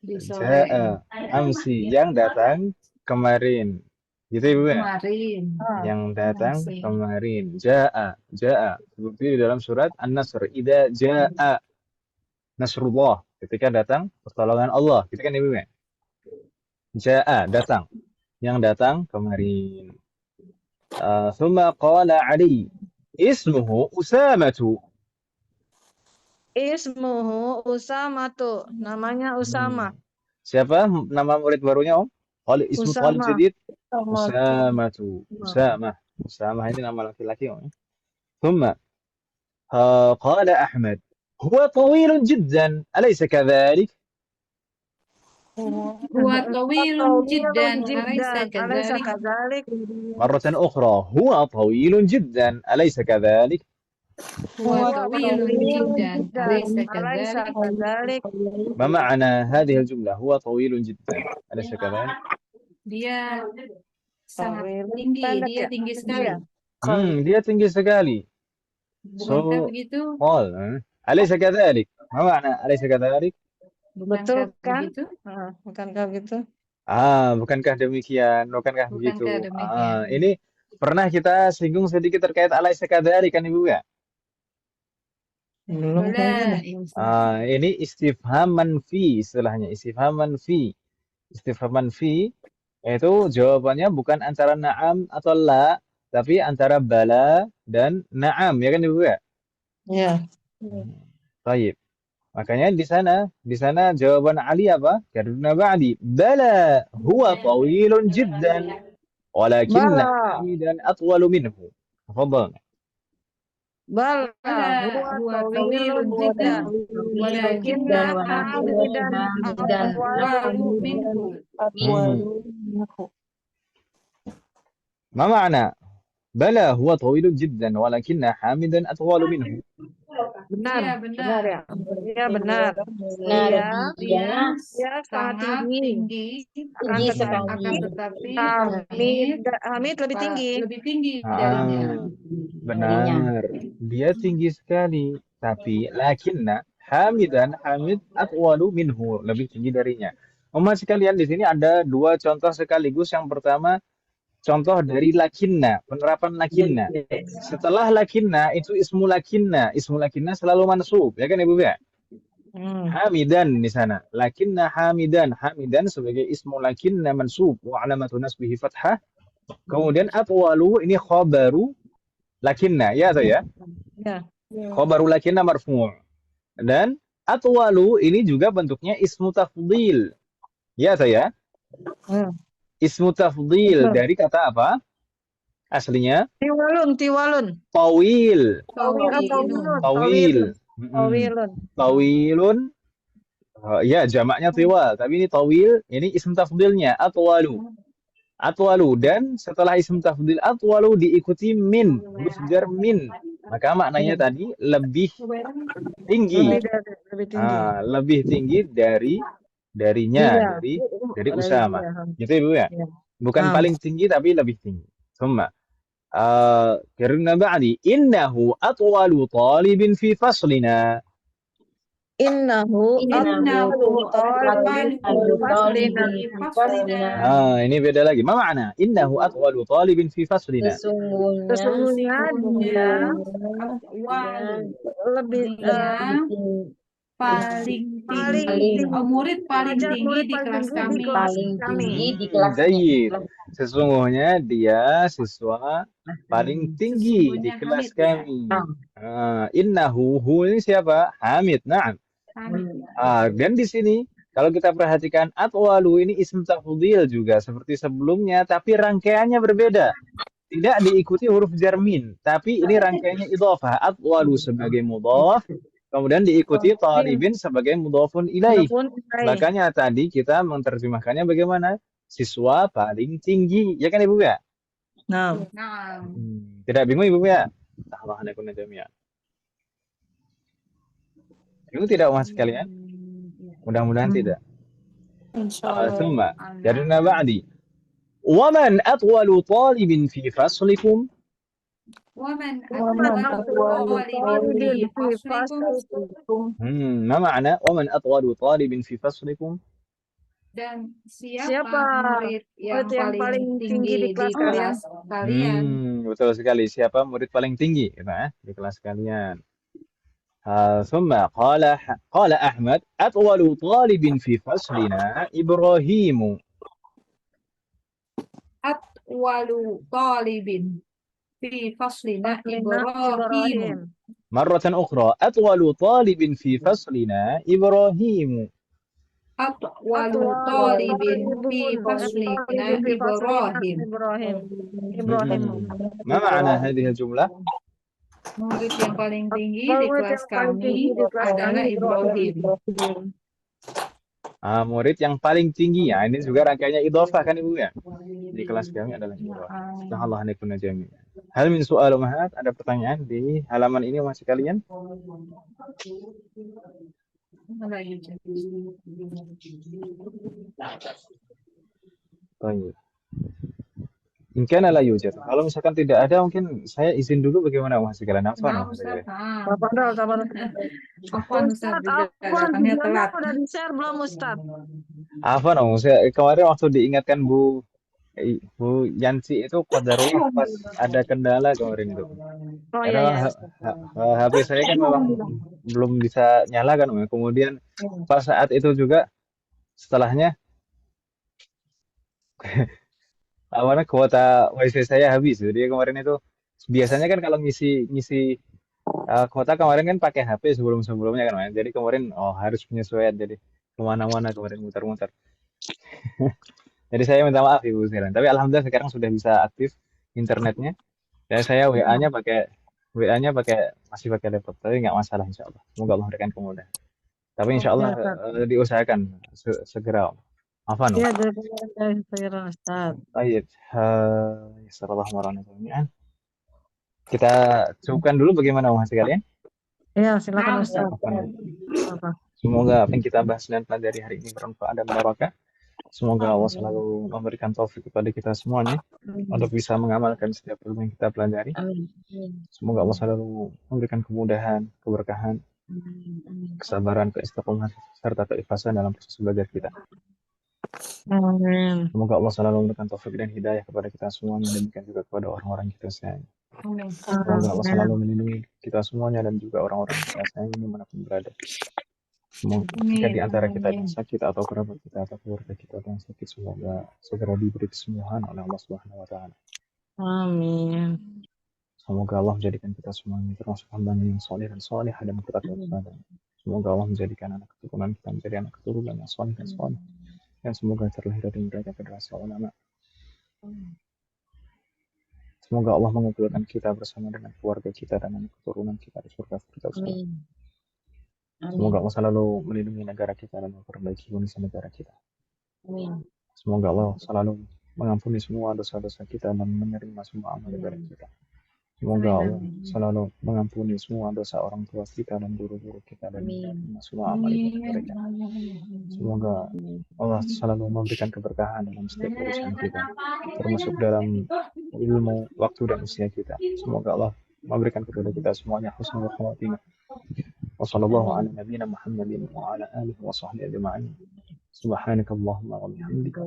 Di sore. Ja'a amsi, yang datang kemarin. Gitu Ibu ya? Kemarin. Yang datang kemarin. Ja'a. Seperti di dalam surat An-Nasr. Idza ja'a nasrullah. Ketika datang pertolongan Allah. Gitu kan Ibu ya? Ja'a, datang. Yang datang kemarin. Thumma qala Ali. Ismuhu Usamatu. Ismuhu Usamatu. Namanya Usama. Siapa nama murid barunya Om? Ismu talib jadid? Usamatu. Usamah ini nama laki-laki Om. ثم قال أحمد هو طويل جدا أليس كذلك؟ هو طويل جدا أليس كذلك؟ مرة أخرى هو طويل جدا أليس كذلك؟ هو طويل جدا أليس كذلك؟ ما معنى هذه الجملة؟ هو طويل جدا أليس كذلك؟ Dia sangat tinggi, dia tinggi sekali. Dia tinggi sekali. Bukankah begitu? أليس كذلك؟ ما معنى أليس كذلك؟ Betul kan? Begitu? Bukankah begitu? Bukankah demikian? Bukankah begitu? Demikian. Ini pernah kita singgung sedikit terkait alaysa kadzalik kan Ibu ya? Belum. Ini istifham manfi, istilahnya istifham manfi. Istifham manfi itu jawabannya bukan antara na'am atau la, tapi antara bala dan na'am, ya kan Ibu ya? Ya. Baik. Makanya di sana jawaban Ali apa? Karena ba'di. Bala huwa tawilun jiddan walakinna Bala, hamidan atwalu minhu. Tafadhal. bala, Bala huwa huwa tawilun tawilun jiddan jiddan, جدا walakinna hamidan حامدا atwalu minhu. ما معنى بلى هو طويل جدا ولكن حامدا أطول منه. benar, Iya benar ya, benar. ya benar, benar dia, Dia dia sangat sangat tinggi, tinggi, akan tinggi tetapi sekali tetapi Hamid, Hamid lebih tinggi. lebih tinggi darinya. darinya. Benar, dia tinggi sekali, tapi lakinna Hamid atwalu minhu, lebih tinggi darinya. Umat sekalian, di sini ada dua contoh sekaligus. Yang pertama, contoh dari lakinna, penerapan lakinna. Setelah lakinna itu ismu lakinna selalu mansub, ya kan Ibu ya? Hamidan di sana. Lakinna hamidan sebagai ismu lakinna mansub wa alamatu nasbihi fathah. Kemudian atwalu ini khabaru lakinna, ya atau ya? Ya. Khabaru lakinna marfu'. Dan atwalu ini juga bentuknya ismu tafdhil. Ya atau ya? Ismu tafdhil dari kata apa? Aslinya Tiwalun, tawil. Tawilun. Tawilun. Ya, jamaknya tiwal, tapi ini tawil, ini ism tafdilnya atwalu. Dan setelah ism tafdil atwalu diikuti min, huruf jar min. Maka maknanya tadi lebih tinggi. Lebih tinggi darinya, dari Usama. Gitu Ibu ya? Bukan paling tinggi tapi lebih tinggi. Summa karena ba'di innahu atwalu talibin fi faslina. Innahu ini beda lagi. Ma makna? Innahu atwalu talibin fi faslina. Sesungguhnya dia lebih paling tinggi. Murid paling tinggi di kelas kami. Baik. Sesungguhnya dia siswa paling tinggi di kelas kami. Innahu, hu ini siapa? Hamid. Naam. Dan di sini kalau kita perhatikan atwalu ini ism tafdhil juga seperti sebelumnya, tapi rangkaiannya berbeda. Tidak diikuti huruf jar min, tapi ini rangkaiannya idhofah. Atwalu sebagai mudhaf, kemudian diikuti talibin sebagai mudhafun ilaih. Makanya tadi kita menerjemahkannya bagaimana? Siswa paling tinggi, ya kan Ibu ya? Nah. Tidak bingung Ibu ya? Bingung tidak Mas sekalian? Mudah-mudahan tidak. Summa jarna ba'di. Wa man atwalu talibin fi faslikum? ومن أطول طالب في فصلكم. ما معنى ومن أطول طالب في فصلكم؟ Dan siapa murid yang paling tinggi di kelas kalian? Betul sekali. Siapa murid paling tinggi di kelas kalian? ثم قال أحمد أطول طالب في فصلنا إبراهيم. أطول طالب في فصلنا إبراهيم. مرة أخرى أطول طالب في فصلنا إبراهيم. أطول طالب في فصلنا إبراهيم. ما معنى هذه الجملة؟ Murid yang paling tinggi di kelas kami adalah Ibrahim. Murid yang paling tinggi, ya ini juga rangkaiannya idhofah kan Ibu ya? Di kelas kami adalah Ibrahim. Insyaallah nekuna jami'an. Hal min soal umahat, ada pertanyaan di halaman ini masih kalian? Baik. Mungkin la yujad. Kalau misalkan tidak ada, mungkin saya izin dulu bagaimana Mas sekalian. Ustaz udah di-share belum Ustaz? Apa kemarin waktu diingatkan Bu Yansi itu qadarullah pas ada kendala kemarin itu. Karena HP saya kan memang belum bisa nyala kan, kemudian pas saat itu juga setelahnya Awalnya kuota WiFi saya habis. Jadi kemarin itu biasanya kan kalau ngisi ngisi kuota kemarin kan pakai HP sebelum-sebelumnya kan, Mas. Jadi kemarin harus penyesuaian. Jadi kemana-mana kemarin muter-muter. Jadi saya minta maaf Ibu Siran. Tapi alhamdulillah sekarang sudah bisa aktif internetnya. Dan saya WA-nya masih pakai laptop. Tapi nggak masalah insya Allah. Semoga Allah berikan kemudahan. Tapi insya Oke, Allah Ustaz. diusahakan segera. Afan. Ya, dari pikiran Ustaz. Baik. Bismillahirrahmanirrahim. Kita cukupkan dulu bagaimana Mas sekalian. Ya, silakan Nah, Ustaz. Afan. Apa? Semoga apa yang kita bahas dan pelajari hari ini bermanfaat dan barokah. Semoga Allah selalu memberikan taufik kepada kita semuanya untuk bisa mengamalkan setiap ilmu yang kita pelajari. Amin. Semoga Allah selalu memberikan kemudahan, keberkahan, kesabaran, keistiqomahan, serta keikhlasan dalam proses belajar kita. Amin. Semoga Allah selalu memberikan taufik dan hidayah kepada kita semuanya, dan demikian juga kepada orang-orang yang kita sayangi. Semoga Allah selalu melindungi kita semuanya dan juga orang-orang yang kita sayangi dimanapun berada. Jika di antara kita yang sakit atau kerabat kita atau keluarga kita yang sakit, semoga segera diberi kesembuhan oleh Allah Subhanahu wa taala. Amin. Semoga Allah menjadikan kita semuanya termasuk hamba yang soleh dan soleh dan bertakwa kepada. Semoga Allah menjadikan anak keturunan kita menjadi anak keturunan yang soleh dan soleh. Dan semoga terlahir dari mereka generasi ulama. Semoga Allah mengumpulkan kita bersama dengan keluarga kita dan anak keturunan kita di surga Firdaus. Semoga Allah selalu melindungi negara kita dan memperbaiki kondisi negara kita. Amin. Semoga Allah selalu mengampuni semua dosa-dosa kita dan menerima semua amal ibadah kita. Semoga Allah selalu mengampuni semua dosa orang tua kita dan guru-guru kita dan menerima semua amal ibadah mereka. Semoga Allah selalu memberikan keberkahan dalam setiap urusan kita, termasuk dalam ilmu, waktu, dan usia kita. Semoga Allah memberikan kepada kita semuanya husnul khatimah. Wassallallahu ala nabiyyina Muhammadin wa ala alihi wa sahbihi ajma'in. Subhanakallahumma wa bihamdika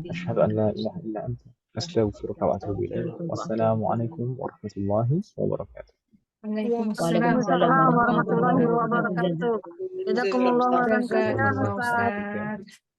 asyhadu an la ilaha illa anta astaghfiruka wa atubu ilaik. Wassalamu alaikum warahmatullahi wabarakatuh. Waalaikumsalam warahmatullahi wabarakatuh. Jazakumullah khairan katsiran, Ustaz. Ustaz.